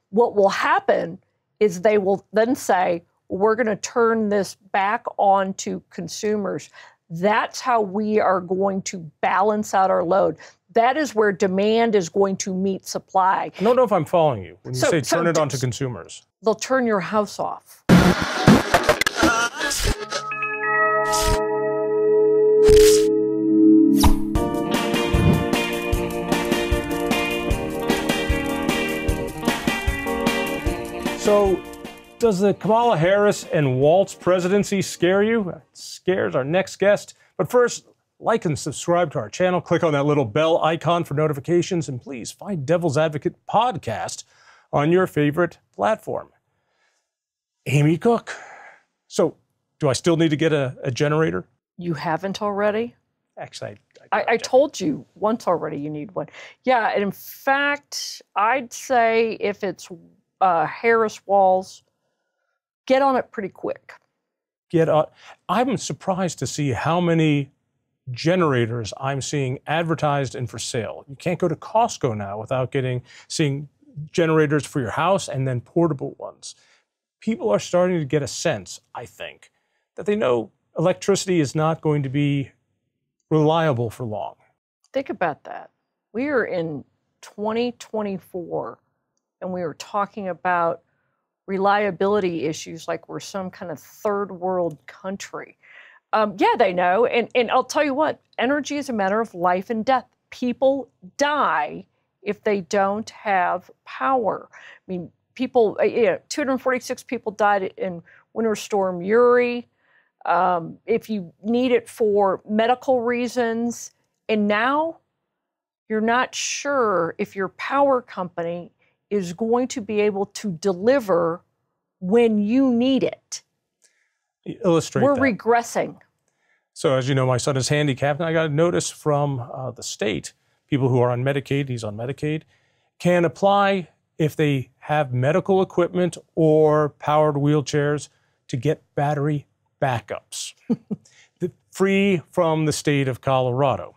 what will happen is they will then say, we're going to turn this back on to consumers. That's how we are going to balance out our load. That is where demand is going to meet supply. I don't know if I'm following you when you say turn it on to consumers. They'll turn your house off. So, does the Kamala Harris and Waltz presidency scare you? It scares our next guest. But first, like and subscribe to our channel. Click on that little bell icon for notifications. And please find Devil's Advocate Podcast on your favorite platform. Amy Cooke. So, do I still need to get a generator? You haven't already? Actually, I told you once already you need one. Yeah, and in fact, I'd say if it's Harris Walls, get on it pretty quick. I'm surprised to see how many generators I'm seeing advertised and for sale. You can't go to Costco now without seeing generators for your house and then portable ones. People are starting to get a sense, I think, that they know electricity is not going to be reliable for long. Think about that. We are in 2024 and we are talking about reliability issues like we're some kind of third world country. Yeah, they know. And I'll tell you what, energy is a matter of life and death. People die if they don't have power. I mean, 246 people died in Winter Storm Uri. If you need it for medical reasons, and now you're not sure if your power company is going to be able to deliver when you need it. Illustrate We're that. regressing. So as you know, my son is handicapped, and I got a notice from the state. People who are on Medicaid, he's on Medicaid, can apply if they have medical equipment or powered wheelchairs to get battery backups. Free from the state of Colorado.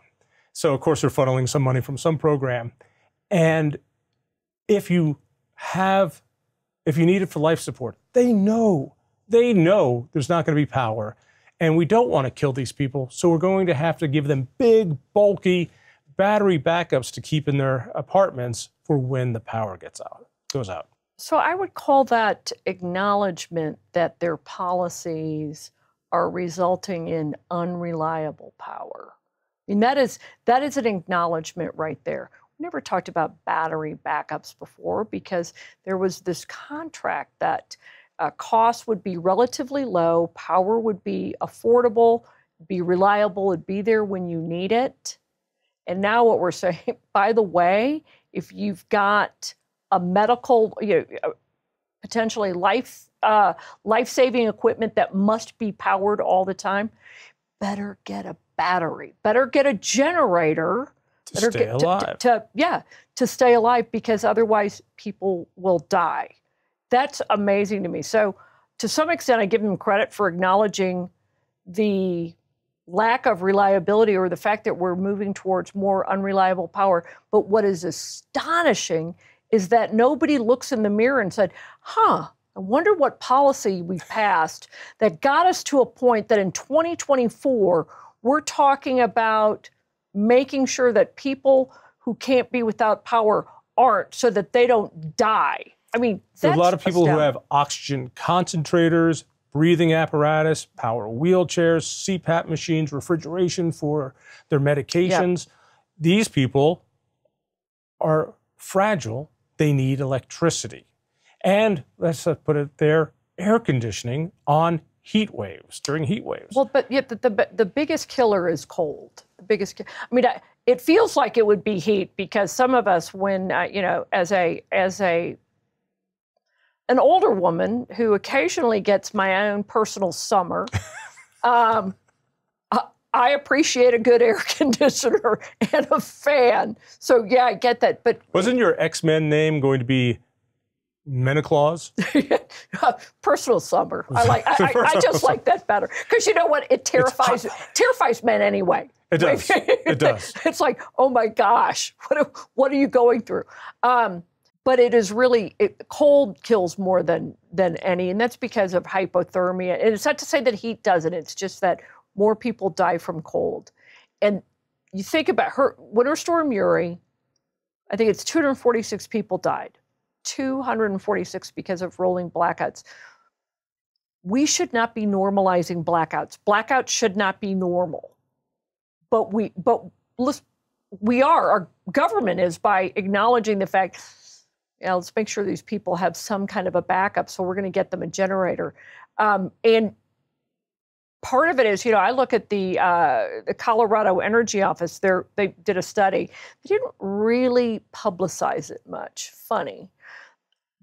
So, of course, they're funneling some money from some program. And if you need it for life support, they know there's not going to be power. And we don't want to kill these people. So we're going to have to give them big, bulky battery backups to keep in their apartments for when the power goes out. So I would call that acknowledgement that their policies are resulting in unreliable power. I mean, that is an acknowledgement right there. We never talked about battery backups before because there was this contract that costs would be relatively low, power would be affordable, be reliable, it'd be there when you need it. And now what we're saying, by the way, if you've got a medical, potentially life-saving equipment that must be powered all the time, better get a battery, better get a generator to stay alive. To stay alive, because otherwise people will die. That's amazing to me. So to some extent, I give them credit for acknowledging the lack of reliability or the fact that we're moving towards more unreliable power. But what is astonishing is that nobody looks in the mirror and said, I wonder what policy we passed that got us to a point that in 2024, we're talking about making sure that people who can't be without power aren't, so that they don't die. I mean, there's a lot of people who have oxygen concentrators, breathing apparatus, power wheelchairs, CPAP machines, refrigeration for their medications. Yep. These people are fragile. They need electricity. And let's put it there, air conditioning on heat waves, during heat waves. Well, but yet the biggest killer is cold. The biggest, I mean, it feels like it would be heat because some of us, when, as an older woman who occasionally gets my own personal summer, I appreciate a good air conditioner and a fan. So yeah, I get that. But wasn't your X-Men name going to be Menaclaus? Personal summer. I just like that better because you know what? It terrifies men anyway. It does. It does. It's like, oh my gosh, what are you going through? but it is really, cold kills more than any, and that's because of hypothermia. And it's not to say that heat doesn't, it's just that more people die from cold. And you think about Winter Storm Uri, I think it's 246 people died. 246 because of rolling blackouts. We should not be normalizing blackouts. Blackouts should not be normal. But we are. Our government is, by acknowledging the fact, let's make sure these people have some kind of a backup, so we're going to get them a generator. And part of it is, I look at the Colorado Energy Office. They did a study. They didn't really publicize it much. Funny.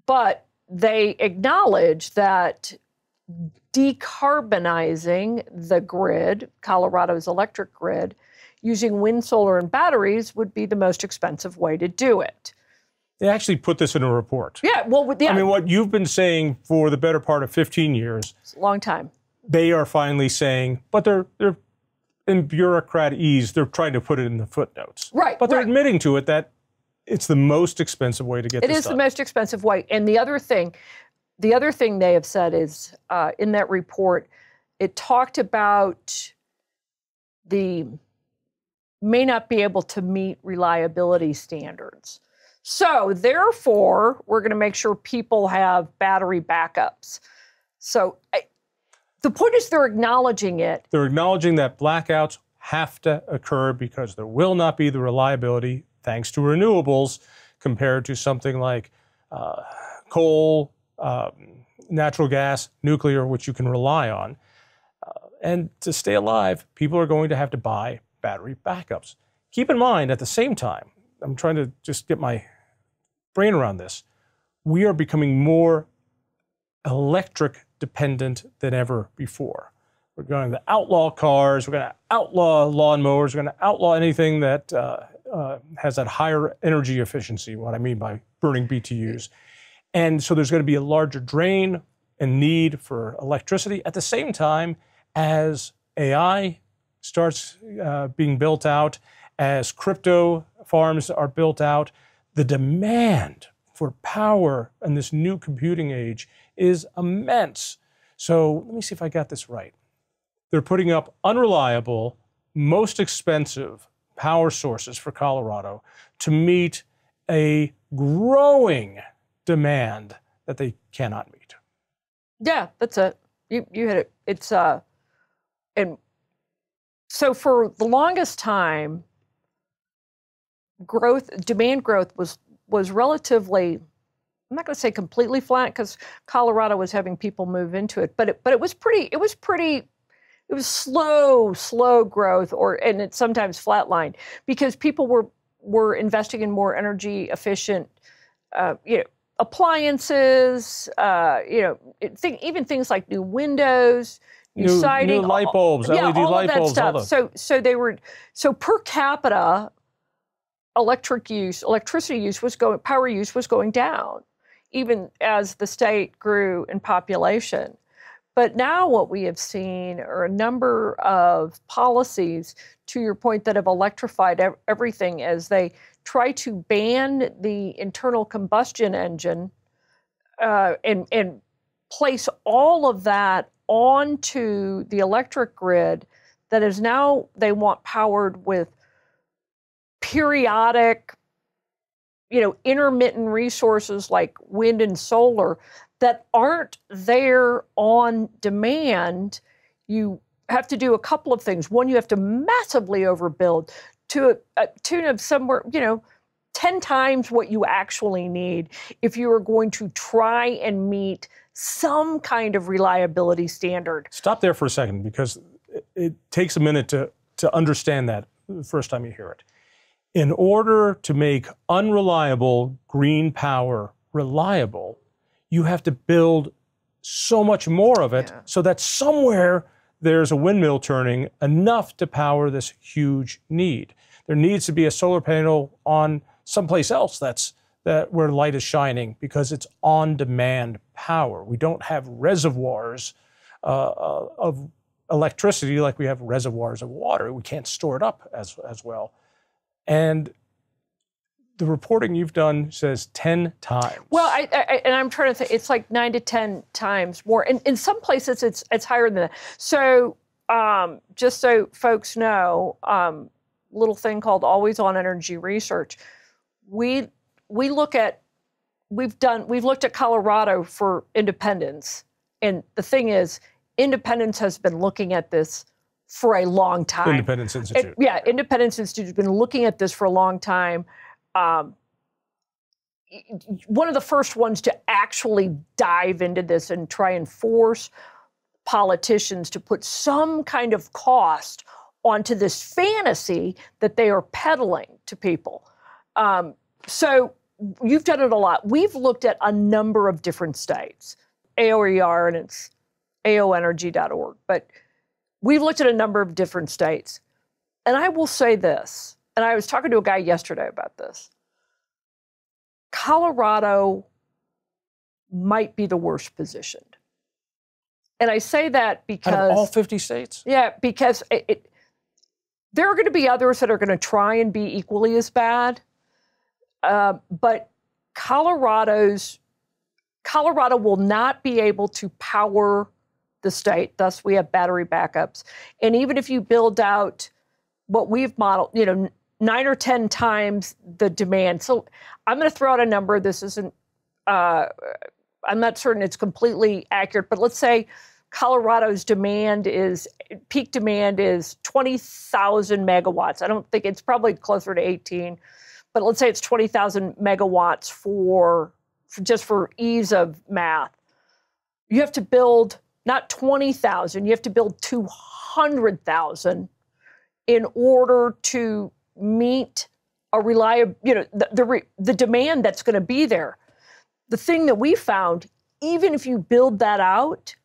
But they acknowledge that decarbonizing the grid, Colorado's electric grid, using wind, solar, and batteries would be the most expensive way to do it. They actually put this in a report. Yeah, well, yeah. I mean, what you've been saying for the better part of 15 years. It's a long time. They are finally saying, but they're in bureaucratese, they're trying to put it in the footnotes. Right. But they're admitting to it that it's the most expensive way to get this done. It is the most expensive way. And the other thing they have said is, in that report, it talked about may not be able to meet reliability standards. So therefore, we're going to make sure people have battery backups. So the point is, they're acknowledging it. They're acknowledging that blackouts have to occur because there will not be the reliability, thanks to renewables, compared to something like coal, natural gas, nuclear, which you can rely on. And to stay alive, people are going to have to buy battery backups. Keep in mind, at the same time, I'm trying to just get my brain around this, we are becoming more electric dependent than ever before. We're going to outlaw cars, we're going to outlaw lawnmowers, we're going to outlaw anything that has that higher energy efficiency, what I mean by burning BTUs. And so there's going to be a larger drain and need for electricity at the same time as AI starts being built out, as crypto farms are built out. The demand for power in this new computing age is immense. So let me see if I got this right. They're putting up unreliable, most expensive power sources for Colorado to meet a growing demand that they cannot meet. Yeah, that's it. You hit it. It's and so for the longest time, demand growth was relatively, I'm not going to say completely flat, because Colorado was having people move into it, but it was slow growth, and it's sometimes flatlined because people were investing in more energy efficient, appliances, even things like new windows, new siding, new light bulbs, LED light bulbs, all that stuff. So per capita electricity use power use was going down, even as the state grew in population. But now what we have seen are a number of policies, to your point, that have electrified everything as they try to ban the internal combustion engine and place all of that onto the electric grid that is now, they want powered with periodic, intermittent resources like wind and solar that aren't there on demand. You have to do a couple of things. One, you have to massively overbuild to a tune of somewhere, 10 times what you actually need if you are going to try and meet some kind of reliability standard. Stop there for a second, because it takes a minute to understand that the first time you hear it. In order to make unreliable green power reliable, you have to build so much more of it, so that somewhere there's a windmill turning enough to power this huge need. There needs to be a solar panel on someplace else where light is shining, because it's on-demand power. We don't have reservoirs of electricity like we have reservoirs of water. We can't store it up as well. And the reporting you've done says 10 times. Well, and I'm trying to think, it's like 9 to 10 times more. And in some places, it's higher than that. So just so folks know, little thing called Always On Energy Research. We've looked at Colorado for independence. And the thing is, independence has been looking at this for a long time. Independence Institute. Independence Institute has been looking at this for a long time. One of the first ones to actually dive into this and try and force politicians to put some kind of cost onto this fantasy that they are peddling to people. So you've done it a lot. We've looked at a number of different states, AOER, and it's aoenergy.org. But we've looked at a number of different states. And I will say this, and I was talking to a guy yesterday about this. Colorado might be the worst positioned. And I say that because... Out of all 50 states? Yeah, because there are going to be others that are going to try and be equally as bad. But Colorado will not be able to power the state. Thus, we have battery backups. And even if you build out what we've modeled, 9 or 10 times the demand. So I'm going to throw out a number. This isn't, I'm not certain it's completely accurate, but let's say Colorado's peak demand is 20,000 megawatts. I don't think it's probably closer to 18, but let's say it's 20,000 megawatts for ease of math. You have to build not 20,000, you have to build 200,000 in order to meet a reliable, the demand that's going to be there. The thing that we found, even if you build it out,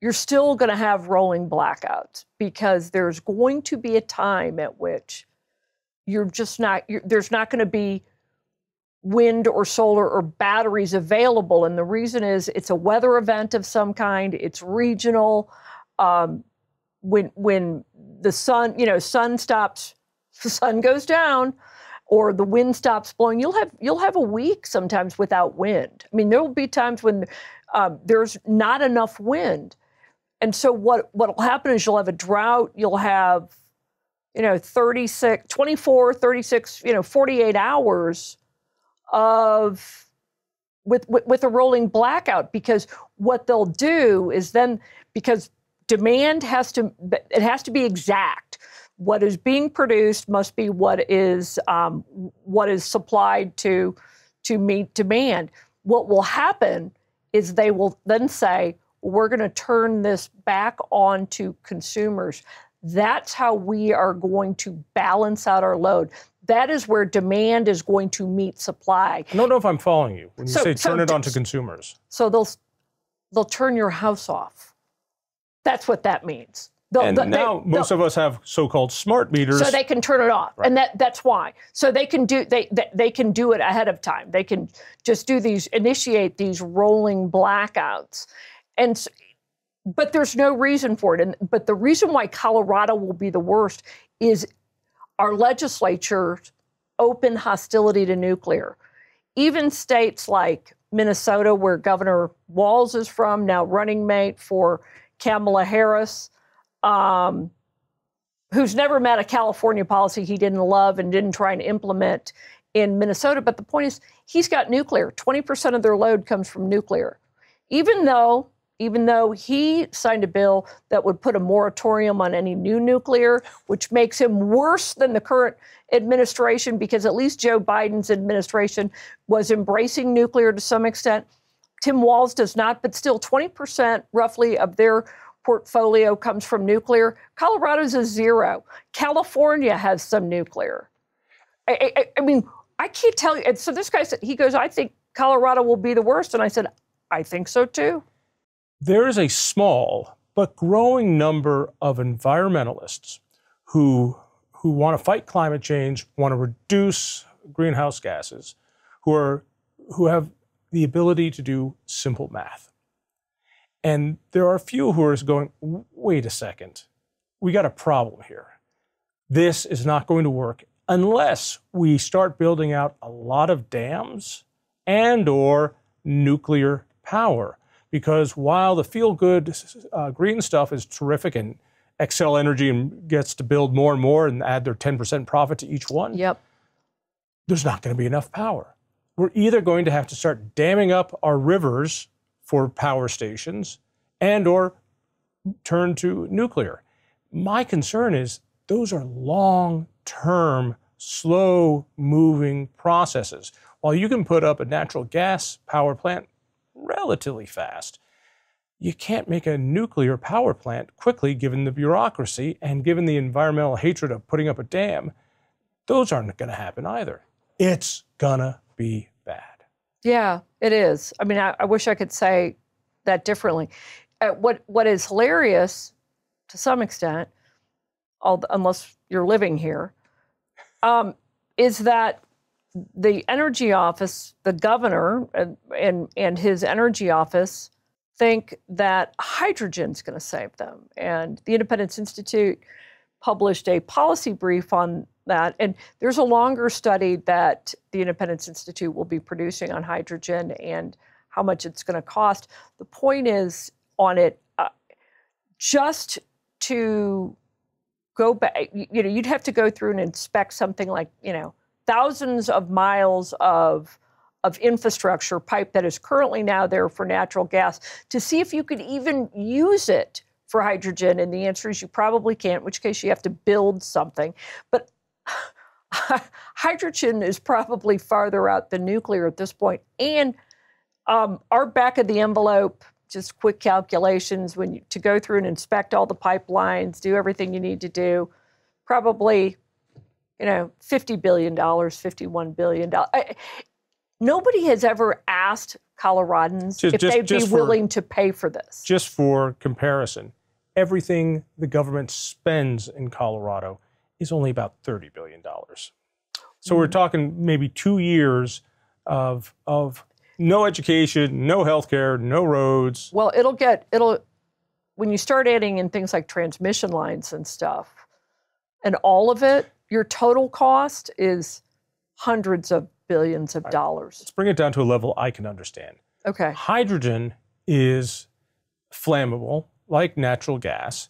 you're still going to have rolling blackouts because there's going to be a time at which there's not going to be wind or solar or batteries available. And the reason is it's a weather event of some kind. It's regional. When the sun goes down or the wind stops blowing, you'll have a week sometimes without wind. I mean, there will be times when there's not enough wind. And so what'll happen is you'll have a drought, you'll have 24, 36, 48 hours with a rolling blackout, because what they'll do is then, because demand has to be exact. What is being produced must be what is supplied to meet demand. What will happen is they will then say, we're going to turn this back on to consumers. That's how we are going to balance out our load. That is where demand is going to meet supply. I don't know if I'm following you when you say turn it on to consumers. So they'll turn your house off. That's what that means. Most of us have so-called smart meters, so they can turn it off, right. And that's why. So they can do it ahead of time. They can just initiate these rolling blackouts, but there's no reason for it. But the reason why Colorado will be the worst is our legislature's open hostility to nuclear. Even states like Minnesota, where Governor Walz is from, now running mate for Kamala Harris, who's never met a California policy he didn't love and didn't try and implement in Minnesota. But the point is, he's got nuclear. 20% of their load comes from nuclear. Even though he signed a bill that would put a moratorium on any new nuclear, which makes him worse than the current administration, because at least Joe Biden's administration was embracing nuclear to some extent. Tim Walz does not, but still 20% roughly of their portfolio comes from nuclear. Colorado's a zero. California has some nuclear. I mean, I can't tell you. And so this guy said, I think Colorado will be the worst. And I said, I think so too. There is a small but growing number of environmentalists who want to fight climate change, want to reduce greenhouse gases, who have the ability to do simple math. And there are a few who are going, wait a second, we got a problem here. This is not going to work. unless we start building out a lot of dams and or nuclear power. Because while the feel-good green stuff is terrific and Xcel Energy gets to build more and more and add their 10% profit to each one, Yep. there's not going to be enough power. We're either going to have to start damming up our rivers for power stations and or turn to nuclear. My concern is those are long-term, slow-moving processes. While you can put up a natural gas power plant relatively fast, you can't make a nuclear power plant quickly given the bureaucracy and given the environmental hatred of putting up a dam. Those aren't going to happen either. It's gonna be bad. Yeah, it is. I mean, I wish I could say that differently. What is hilarious, to some extent, unless you're living here, is that the energy office, the governor and his energy office think that hydrogen's going to save them. And the Independence Institute published a policy brief on that. And there's a longer study that the Independence Institute will be producing on hydrogen and how much it's going to cost. The point is on it, just to go back, you'd have to go through and inspect something like, thousands of miles of infrastructure pipe that is currently now there for natural gas to see if you could even use it for hydrogen. And the answer is you probably can't, in which case you have to build something. But hydrogen is probably farther out than nuclear at this point. And our back of the envelope, just quick calculations, to go through and inspect all the pipelines, do everything you need to do, probably, $50 billion, $51 billion. Nobody has ever asked Coloradans if they'd be willing to pay for this. Just for comparison, everything the government spends in Colorado is only about $30 billion. So we're talking maybe 2 years of no education, no healthcare, no roads. Well, when you start adding in things like transmission lines and stuff, and all of it, your total cost is hundreds of billions of dollars. Let's bring it down to a level I can understand. Okay. Hydrogen is flammable, like natural gas.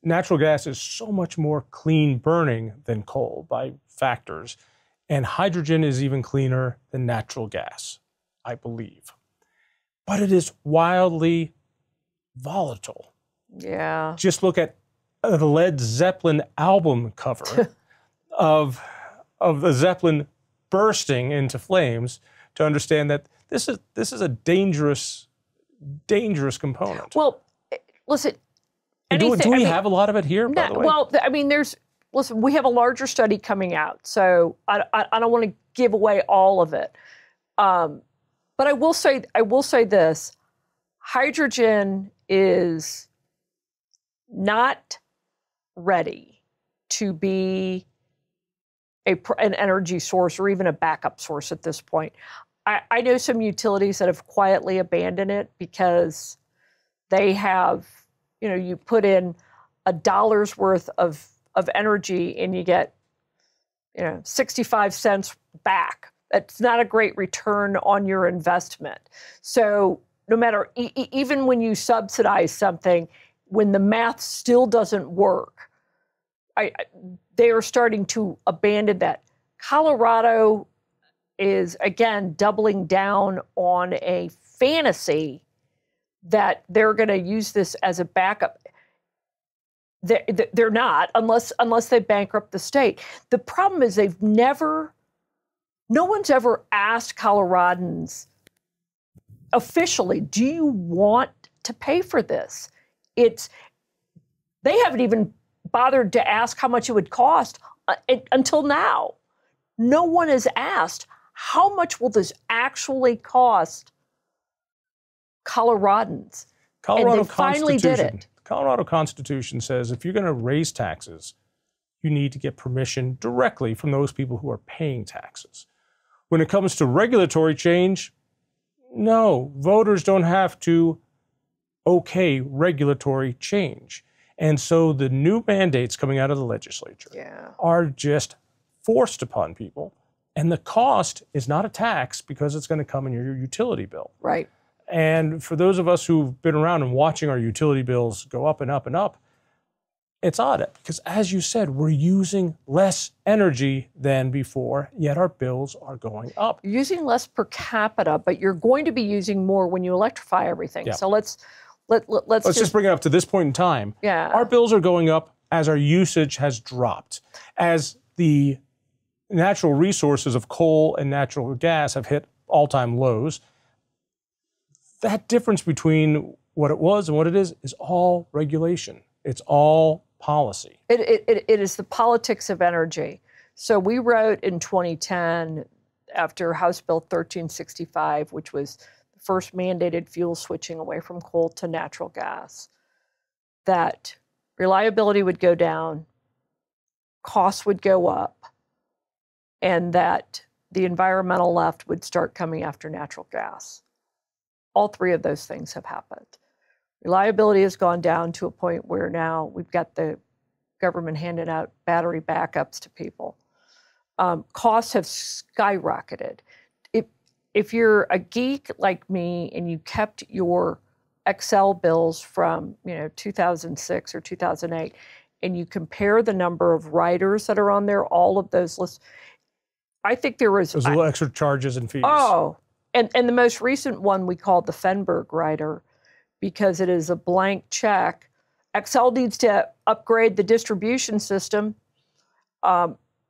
Natural gas is so much more clean burning than coal by factors, and hydrogen is even cleaner than natural gas, I believe. But it is wildly volatile. Yeah. Just look at the Led Zeppelin album cover of the Zeppelin bursting into flames to understand that this is a dangerous component. Well, listen. Do we have a lot of it here, by the way? Well, I mean, we have a larger study coming out, so I don't want to give away all of it. But I will say this: hydrogen is not ready to be an energy source or even a backup source at this point. I know some utilities that have quietly abandoned it because they have, you put in $1 worth of energy and you get, 65 cents back. That's not a great return on your investment. So no matter, even when you subsidize something, when the math still doesn't work, they are starting to abandon that. Colorado is, again, doubling down on a fantasy that they're going to use this as a backup. They're not, unless they bankrupt the state. The problem is no one's ever asked Coloradans officially, do you want to pay for this? They haven't even bothered to ask how much it would cost until now. No one has asked, how much will this actually cost Coloradans? And they finally did it. The Colorado Constitution says if you're going to raise taxes, you need to get permission directly from those people who are paying taxes. When it comes to regulatory change, no, voters don't have to okay regulatory change. And so the new mandates coming out of the legislature are just forced upon people. And the cost is not a tax because it's going to come in your utility bill. Right. And for those of us who've been around and watching our utility bills go up and up and up, it's odd because, as you said, we're using less energy than before, yet our bills are going up. You're using less per capita, but you're going to be using more when you electrify everything. Yeah. So let's just bring it up to this point in time. Yeah. Our bills are going up as our usage has dropped, as the natural resources of coal and natural gas have hit all-time lows. That difference between what it was and what it is all regulation. It's all policy. It is the politics of energy. So we wrote in 2010, after House Bill 1365, which was the first mandated fuel switching away from coal to natural gas, that reliability would go down, costs would go up, and that the environmental left would start coming after natural gas. All three of those things have happened. Reliability has gone down to a point where now we've got the government handing out battery backups to people. Costs have skyrocketed. If you're a geek like me and you kept your Xcel bills from 2006 or 2008, and you compare the number of riders that are on there, all of those lists, I think there was... Those little extra charges and fees. Oh, and the most recent one we called the Fenberg rider, because it is a blank check. Xcel needs to upgrade the distribution system.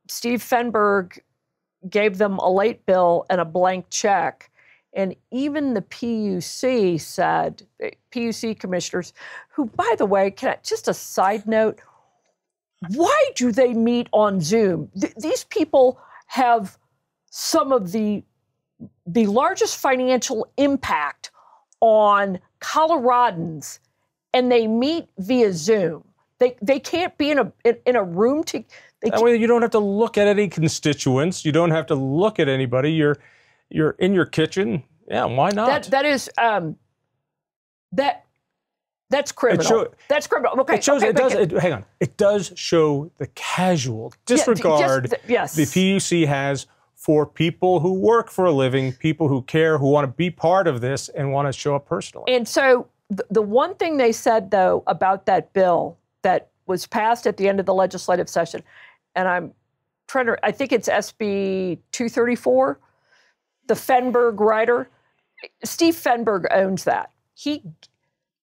Steve Fenberg gave them a late bill and a blank check. And even the PUC said, PUC commissioners, who, by the way, just a side note, why do they meet on Zoom? These people have some of the largest financial impact on Coloradans, and they meet via Zoom. They can't be in a room to. That way, you don't have to look at any constituents. You don't have to look at anybody. You're in your kitchen. Yeah, why not? That's criminal. That's criminal. Okay, hang on. It does show the casual disregard the PUC has for people who work for a living, people who care, who want to be part of this and want to show up personally. And so the one thing they said, though, about that bill that was passed at the end of the legislative session, and I'm trying to, I think it's SB 234, the Fenberg rider. Steve Fenberg owns that.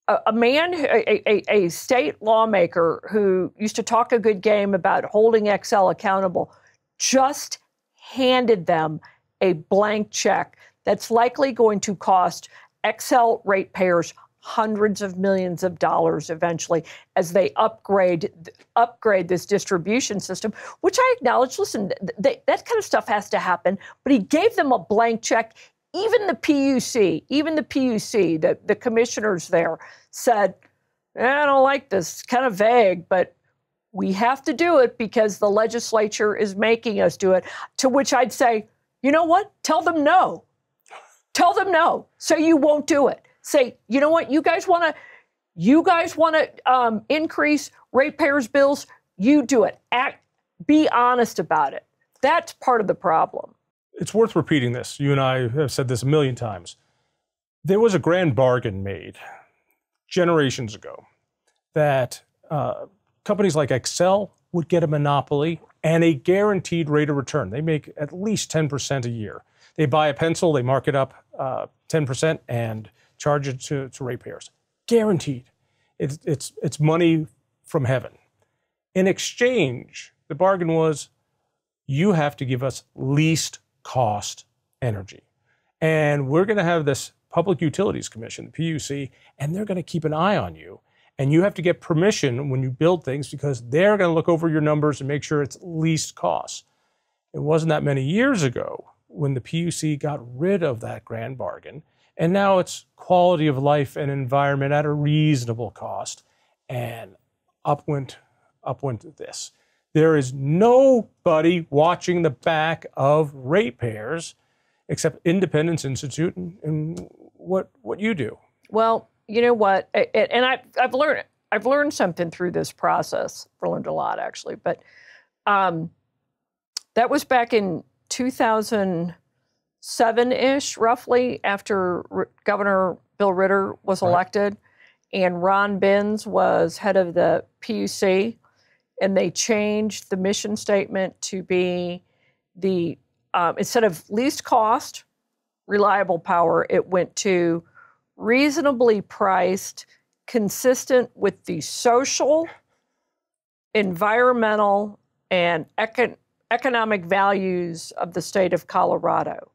A state lawmaker who used to talk a good game about holding Xcel accountable, just handed them a blank check that's likely going to cost Xcel ratepayers hundreds of millions of dollars eventually as they upgrade this distribution system, which I acknowledge, listen, that kind of stuff has to happen, but he gave them a blank check. Even the PUC, the commissioners there said, I don't like this, it's kind of vague, but we have to do it because the legislature is making us do it. To which I'd say, you know what? Tell them no. Tell them no, so you won't do it. Say, you know what? You guys want to increase ratepayers' bills? You do it. Be honest about it. That's part of the problem. It's worth repeating this. You and I have said this a million times. There was a grand bargain made generations ago that companies like Xcel would get a monopoly and a guaranteed rate of return. They make at least 10% a year. They buy a pencil, they mark it up 10% and charge it to ratepayers. Guaranteed. It's money from heaven. In exchange, the bargain was you have to give us least cost energy. And we're going to have this Public Utilities Commission, the PUC, and they're going to keep an eye on you. And you have to get permission when you build things because they're going to look over your numbers and make sure it's least cost. It wasn't that many years ago when the PUC got rid of that grand bargain, and now it's quality of life and environment at a reasonable cost, and up went this. There is nobody watching the back of ratepayers except Independence Institute and what you do. Well, you know what? And I've learned something through this process. I've learned a lot, actually. But That was back in 2007-ish, roughly, after Governor Bill Ritter was elected, and Ron Binns was head of the PUC, and they changed the mission statement to be the, instead of least cost, reliable power, it went to reasonably priced, consistent with the social, environmental, and economic values of the state of Colorado.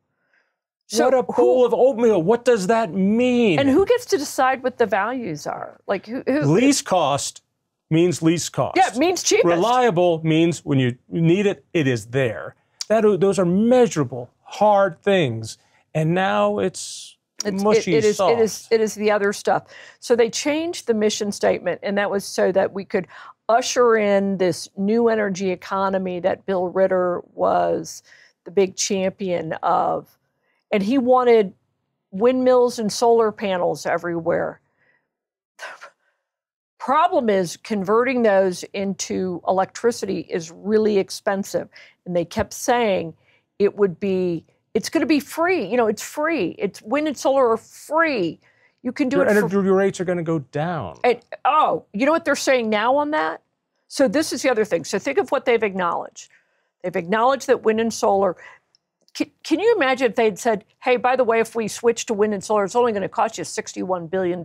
So what a bowl of oatmeal. What does that mean? And who gets to decide what the values are? Like who least cost means least cost. Yeah, it means cheapest. Reliable means when you need it, it is there. Those are measurable, hard things. And now it's mushy soft. It is the other stuff. So they changed the mission statement, and that was so that we could usher in this new energy economy that Bill Ritter was the big champion of. And he wanted windmills and solar panels everywhere. Problem is, converting those into electricity is really expensive. And they kept saying it's going to be free. You know, it's free. It's wind and solar are free. You can do it. Energy rates are going to go down. And, you know what they're saying now on that? So this is the other thing. So think of what they've acknowledged. They've acknowledged that wind and solar. Can you imagine if they'd said, hey, by the way, if we switch to wind and solar, it's only going to cost you $61 billion.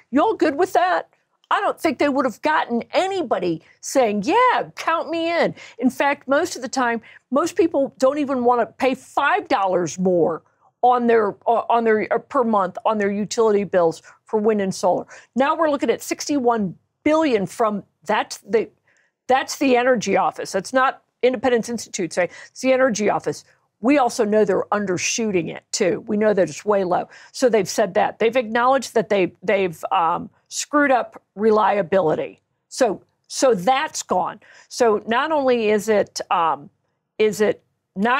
You all good with that? I don't think they would have gotten anybody saying, yeah, count me in. In fact, most of the time, most people don't even want to pay $5 more on their per month on their utility bills for wind and solar. Now we're looking at $61 billion from that's the Energy Office. That's not Independence Institute saying it's the Energy Office. We also know they're undershooting it too. We know that it's way low. So they've said that. They've acknowledged that they've screwed up reliability. So that's gone. So not only is it not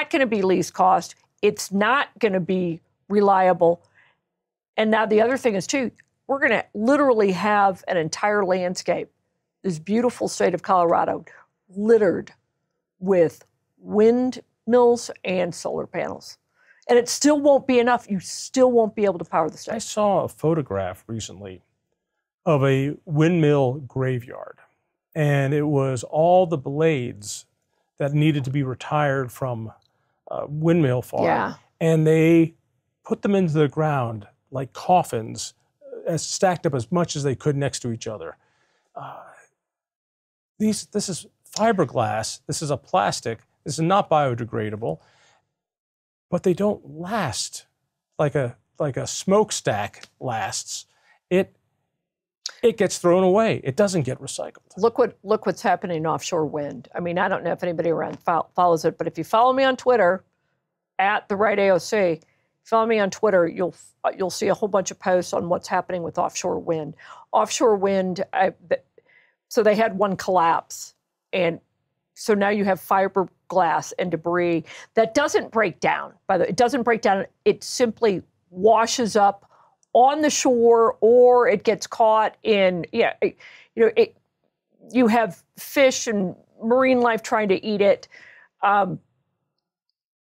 going to be least cost, it's not going to be reliable. And now the other thing is too, we're going to literally have an entire landscape, this beautiful state of Colorado, littered with windmills and solar panels. And it still won't be enough. You still won't be able to power the state. I saw a photograph recently of a windmill graveyard. And it was all the blades that needed to be retired from a windmill farm. Yeah. And they put them into the ground like coffins, stacked up as much as they could next to each other. This is fiberglass. This is a plastic. This is not biodegradable. But they don't last like a smokestack lasts. It gets thrown away. It doesn't get recycled. Look what's happening in offshore wind. I mean, I don't know if anybody around follows it, but if you follow me on Twitter, @TheRightAOC, follow me on Twitter, you'll see a whole bunch of posts on what's happening with offshore wind. Offshore wind, so they had one collapse, and so now you have fiberglass and debris that doesn't break down. It doesn't break down. It simply washes up on the shore, or it gets caught in, you have fish and marine life trying to eat it. It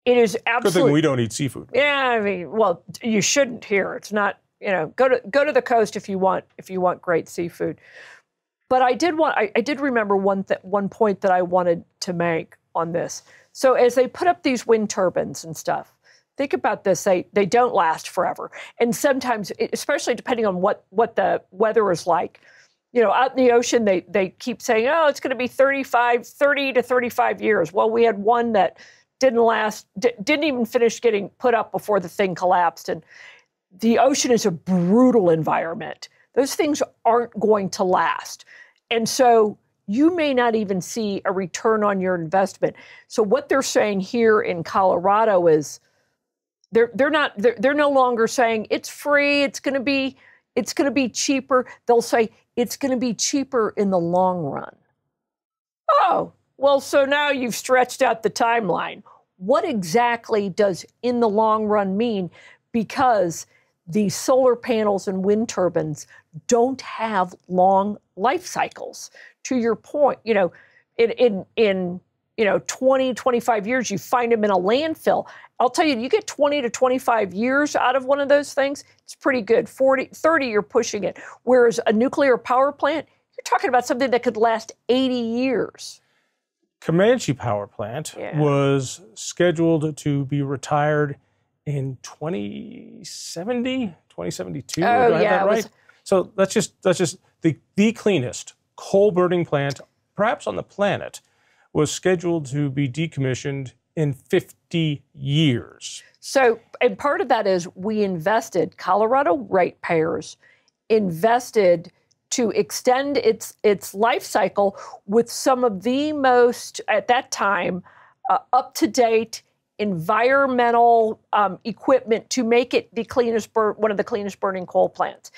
is absolutely. Good thing we don't eat seafood. Yeah, I mean, well, you shouldn't here. It's not, go to the coast if you want great seafood. But I did remember one point that I wanted to make on this. So as they put up these wind turbines and stuff, think about this, they don't last forever. And sometimes, especially depending on what the weather is like, out in the ocean, they keep saying, oh, it's going to be 30 to 35 years. Well, we had one that didn't even finish getting put up before the thing collapsed. And the ocean is a brutal environment. Those things aren't going to last. And so you may not even see a return on your investment. So what they're saying here in Colorado is they're no longer saying it's free, it's going to be cheaper. They'll say it's going to be cheaper in the long run. Oh, well, so now you've stretched out the timeline. What exactly does in the long run mean? Because the solar panels and wind turbines don't have long life cycles. To your point, in 20, 25 years, you find them in a landfill. I'll tell you, you get 20 to 25 years out of one of those things, it's pretty good. 40, 30, you're pushing it. Whereas a nuclear power plant, you're talking about something that could last 80 years. Comanche Power Plant was scheduled to be retired in 2070, 2072. Do I have that right? So that's just the cleanest coal-burning plant, perhaps on the planet, was scheduled to be decommissioned in 50 years. So, and part of that is we invested, Colorado ratepayers invested to extend its life cycle with some of the most, at that time, up-to-date environmental equipment to make it the cleanest, one of the cleanest burning coal plants.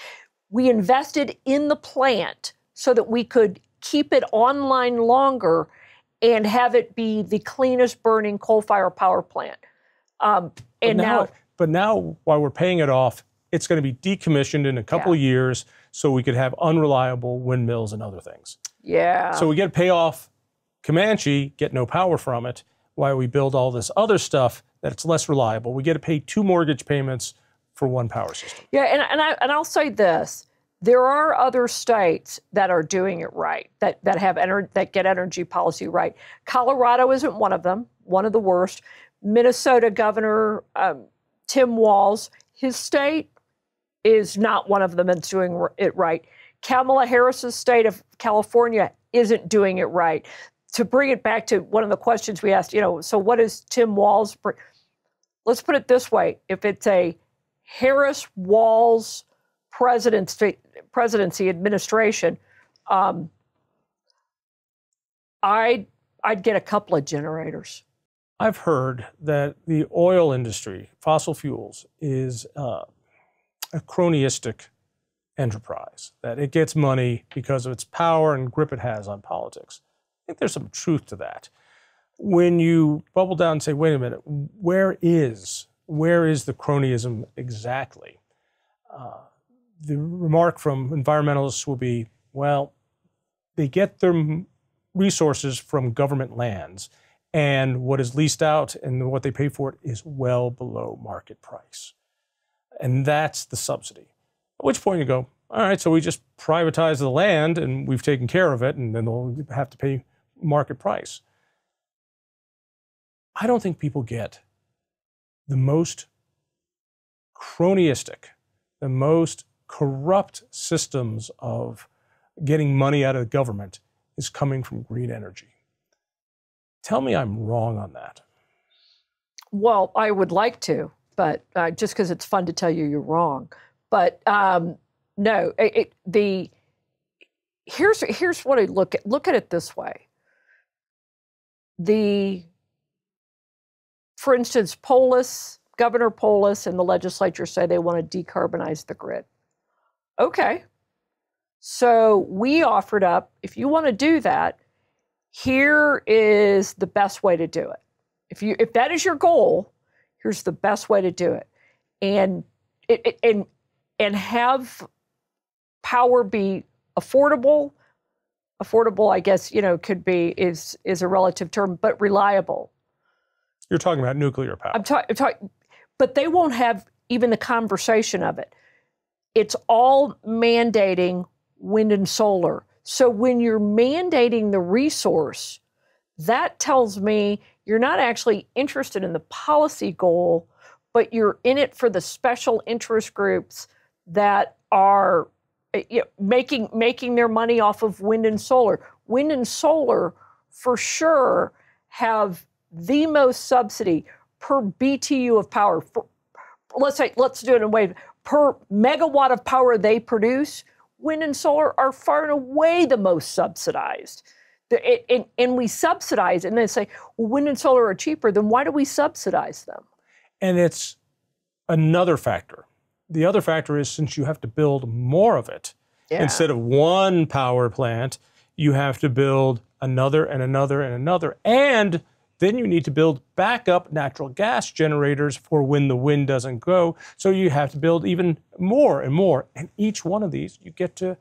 We invested in the plant so that we could keep it online longer and have it be the cleanest burning coal-fired power plant. But now, while we're paying it off, it's going to be decommissioned in a couple of years so we could have unreliable windmills and other things. Yeah. So we get to pay off Comanche, get no power from it, while we build all this other stuff that's less reliable. We get to pay 2 mortgage payments for 1 power system. Yeah, and I'll say this. There are other states that are doing it right, that get energy policy right. Colorado isn't one of them, one of the worst. Minnesota Governor Tim Walz, his state is not one of them that's doing it right. Kamala Harris's state of California isn't doing it right. To bring it back to one of the questions we asked, so what is Tim Walz? Let's put it this way. If it's a Harris-Walz presidency administration, I'd get a couple of generators. I've heard that the oil industry, fossil fuels, is a cronyistic enterprise, that it gets money because of its power and grip it has on politics. I think there's some truth to that. When you bubble down and say, wait a minute, where is the cronyism exactly? The remark from environmentalists will be, well, they get their resources from government lands, and what is leased out and what they pay for it is well below market price. And that's the subsidy. At which point you go, all right, so we just privatize the land and we've taken care of it, and then they'll have to pay market price. I don't think people get the most cronyistic, the most corrupt systems of getting money out of the government is coming from green energy. Tell me I'm wrong on that. Well, I would like to, but just because it's fun to tell you you're wrong. But no, here's what I look at it this way. For instance, Governor Polis and the legislature say they want to decarbonize the grid. Okay. So we offered up, if you want to do that, here is the best way to do it. If that is your goal, here's the best way to do it. And have power be affordable. Affordable, I guess, could be is a relative term, but reliable. You're talking about nuclear power. I'm talking, but they won't have even the conversation of it. It's all mandating wind and solar. So when you're mandating the resource, that tells me you're not actually interested in the policy goal, but you're in it for the special interest groups that are making their money off of wind and solar. Wind and solar, for sure, have the most subsidy per BTU of power. Let's do it in a way, per megawatt of power they produce, wind and solar are far and away the most subsidized. And we subsidize, and they say, well, wind and solar are cheaper, then why do we subsidize them? And it's another factor. The other factor is, since you have to build more of it, instead of one power plant, you have to build another and another and another. And then you need to build backup natural gas generators for when the wind doesn't go. So you have to build even more and more. And each one of these, you get to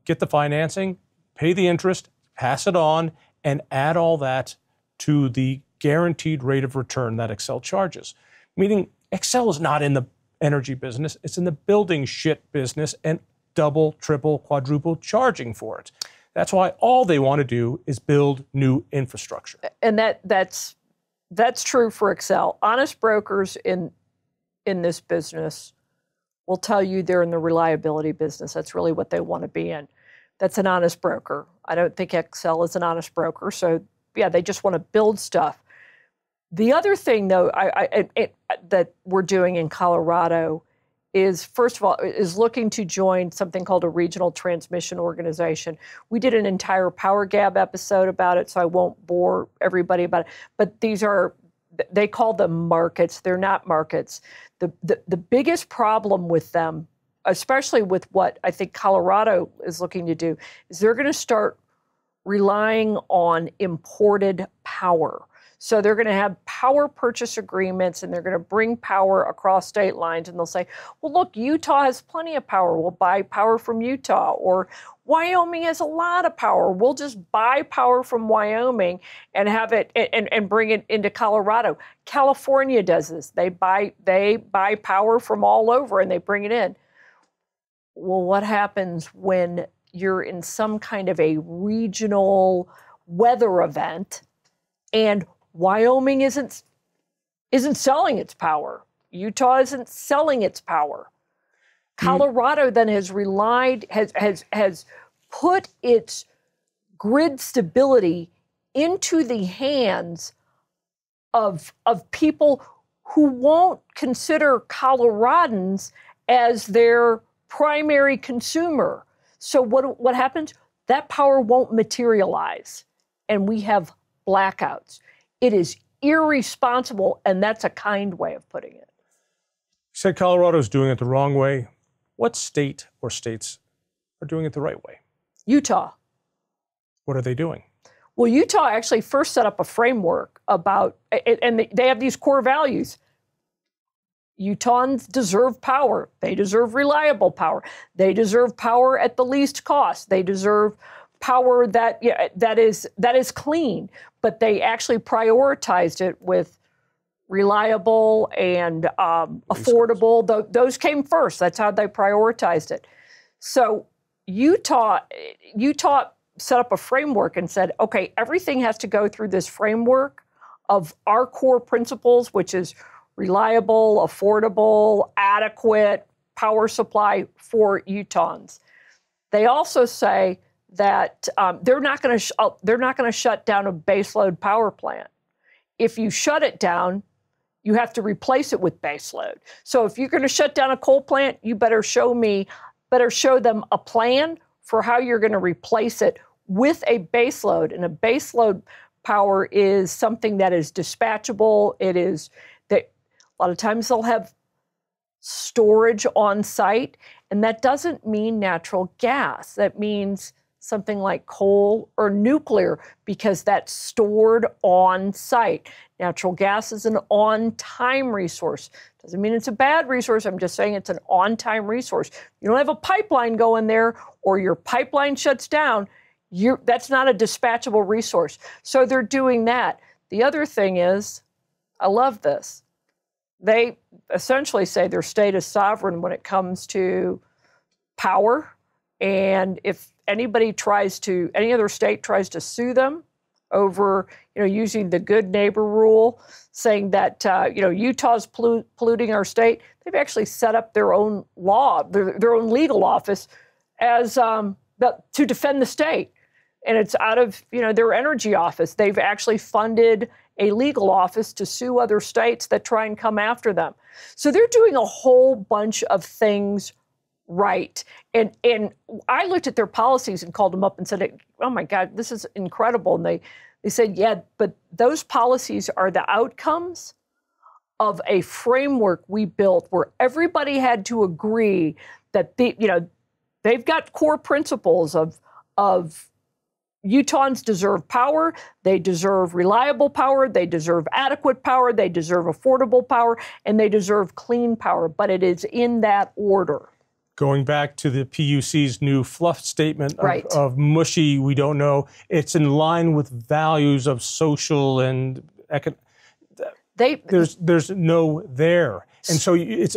get the financing, pay the interest, pass it on, and add all that to the guaranteed rate of return that Xcel charges. Meaning Xcel is not in the energy business, it's in the building shit business and double, triple, quadruple charging for it. That's why all they want to do is build new infrastructure. And that's true for Xcel. Honest brokers in this business will tell you they're in the reliability business. That's really what they want to be in. That's an honest broker. I don't think Xcel is an honest broker. So yeah, they just want to build stuff. The other thing, though, that we're doing in Colorado is, first of all, is looking to join something called a regional transmission organization. We did an entire Power Gab episode about it, so I won't bore everybody about it. But they call them markets. They're not markets. The biggest problem with them, especially with what I think Colorado is looking to do, is they're going to start relying on imported power. So they're going to have power purchase agreements, and they're going to bring power across state lines, and they'll say, well, look, Utah has plenty of power. We'll buy power from Utah. Or Wyoming has a lot of power. We'll just buy power from Wyoming and have it and bring it into Colorado. California does this. They buy power from all over, and they bring it in. Well, what happens when you're in some kind of a regional weather event and Wyoming isn't selling its power? Utah isn't selling its power. Colorado then has put its grid stability into the hands of people who won't consider Coloradans as their primary consumer. So what happens? That power won't materialize, and we have blackouts. It is irresponsible, and that's a kind way of putting it. You said Colorado's doing it the wrong way. What state or states are doing it the right way? Utah. What are they doing? Well, Utah actually first set up a framework about, and they have these core values. Utahns deserve power. They deserve reliable power. They deserve power at the least cost. They deserve power that is clean. But they actually prioritized it with reliable and affordable. Those came first. That's how they prioritized it. So Utah set up a framework and said, okay, everything has to go through this framework of our core principles, which is reliable, affordable, adequate power supply for Utahns. They also say that they're not going to shut down a baseload power plant. If you shut it down, you have to replace it with baseload. So if you're going to shut down a coal plant, you better show them a plan for how you're going to replace it with a baseload. And a baseload power is something that is dispatchable. It is that a lot of times they'll have storage on site, and that doesn't mean natural gas. That means something like coal or nuclear, because that's stored on site. Natural gas is an on-time resource. Doesn't mean it's a bad resource. I'm just saying it's an on-time resource. You don't have a pipeline going there, or your pipeline shuts down, that's not a dispatchable resource. So they're doing that. The other thing is, I love this. They essentially say their state is sovereign when it comes to power. And if any other state tries to sue them over, using the good neighbor rule, saying that, Utah's polluting our state, they've actually set up their own law, their own legal office as to defend the state. And it's out of, their energy office. They've actually funded a legal office to sue other states that try and come after them. So they're doing a whole bunch of things right. And I looked at their policies and called them up and said, oh my God, this is incredible. And they said, yeah, but those policies are the outcomes of a framework we built where everybody had to agree that they've got core principles of Utahns deserve power, they deserve reliable power, they deserve adequate power, they deserve affordable power, and they deserve clean power. But it is in that order. Going back to the PUC's new fluff statement Right. of mushy, we don't know. It's in line with values of social and economic. There's no there. And so it's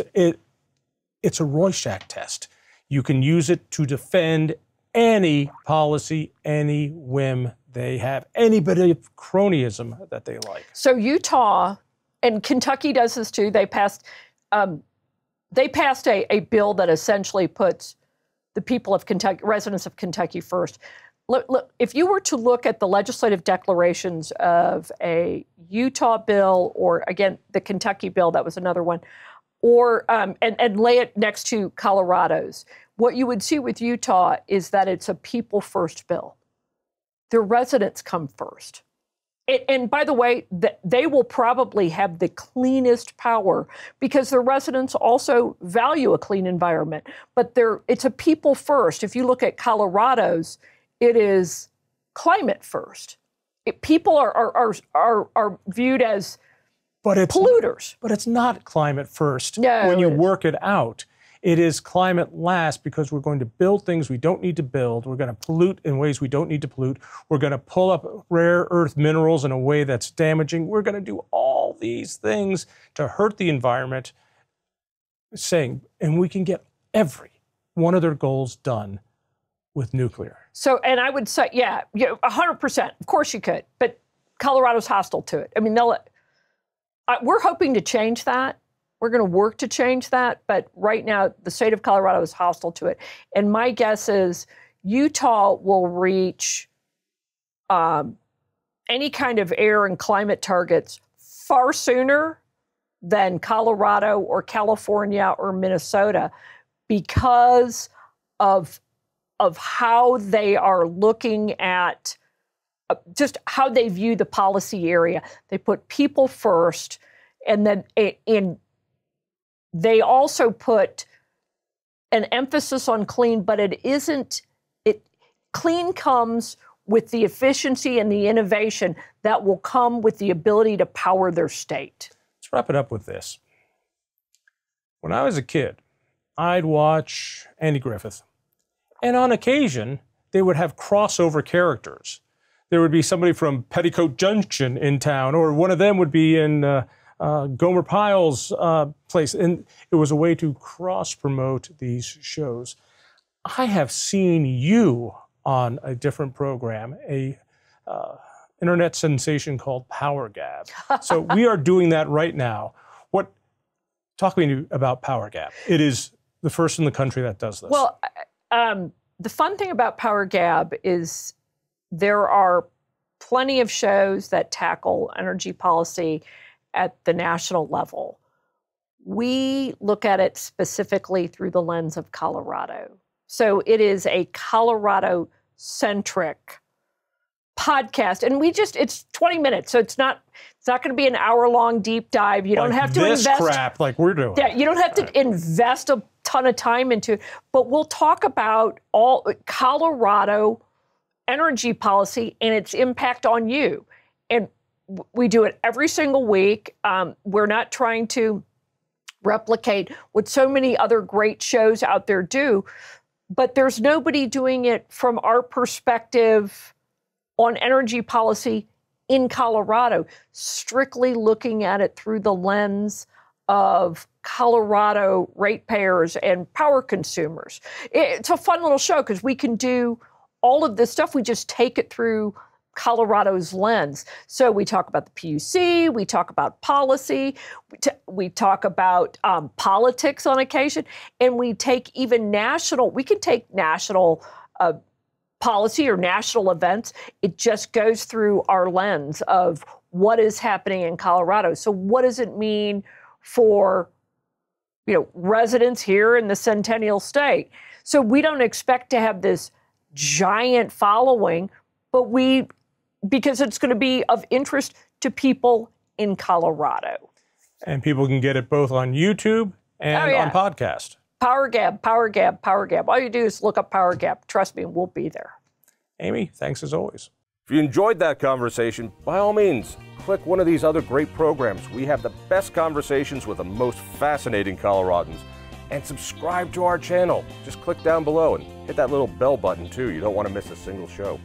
a Rorschach test. You can use it to defend any policy, any whim they have, any bit of cronyism that they like. So Utah and Kentucky does this too. They passed a bill that essentially puts the people of Kentucky, residents of Kentucky first. Look, if you were to look at the legislative declarations of a Utah bill, or again, the Kentucky bill, that was another one, or and lay it next to Colorado's, what you would see with Utah is that it's a people first bill. Their residents come first. And by the way, they will probably have the cleanest power because their residents also value a clean environment. But it's a people first. If you look at Colorado's, it is climate first. People are viewed as polluters. But it's not climate first. No, when you work it out. It is climate last because we're going to build things we don't need to build. We're going to pollute in ways we don't need to pollute. We're going to pull up rare earth minerals in a way that's damaging. We're going to do all these things to hurt the environment, and we can get every one of their goals done with nuclear. So, and I would say, 100%. Of course you could, but Colorado's hostile to it. I mean, we're hoping to change that. We're going to work to change that, but right now the state of Colorado is hostile to it. And my guess is Utah will reach any kind of air and climate targets far sooner than Colorado or California or Minnesota because of how they are looking at just how they view the policy area. They put people first, and then they also put an emphasis on clean, but clean comes with the efficiency and the innovation that will come with the ability to power their state. Let's wrap it up with this. When I was a kid, I'd watch Andy Griffith, and on occasion, they would have crossover characters. There would be somebody from Petticoat Junction in town, or one of them would be in Gomer Pyle's place, and it was a way to cross-promote these shows. I have seen you on a different program, a internet sensation called Power Gab. So we are doing that right now. Talk to me about Power Gab. It is the first in the country that does this. Well, the fun thing about Power Gab is there are plenty of shows that tackle energy policy at the national level. We look at it specifically through the lens of Colorado. So it is a Colorado-centric podcast, and it's 20 minutes, so it's not going to be an hour-long deep dive. You don't have to invest this crap like we're doing. Yeah, you don't have to invest a ton of time into it, but we'll talk about all Colorado energy policy and its impact on you. And we do it every single week. We're not trying to replicate what so many other great shows out there do, but there's nobody doing it from our perspective on energy policy in Colorado, strictly looking at it through the lens of Colorado ratepayers and power consumers. It's a fun little show because we can do all of this stuff. We just take it through Colorado's lens. So we talk about the PUC, we talk about policy, we talk about politics on occasion, and we take even national, we can take national policy or national events. It just goes through our lens of what is happening in Colorado. So what does it mean for residents here in the Centennial State? So we don't expect to have this giant following, but because it's going to be of interest to people in Colorado. And people can get it both on YouTube and on podcast. Power Gab, Power Gab, Power Gab. All you do is look up Power Gab. Trust me, we'll be there. Amy, thanks as always. If you enjoyed that conversation, by all means, click one of these other great programs. We have the best conversations with the most fascinating Coloradans. and subscribe to our channel. Just click down below and hit that little bell button too. You don't want to miss a single show.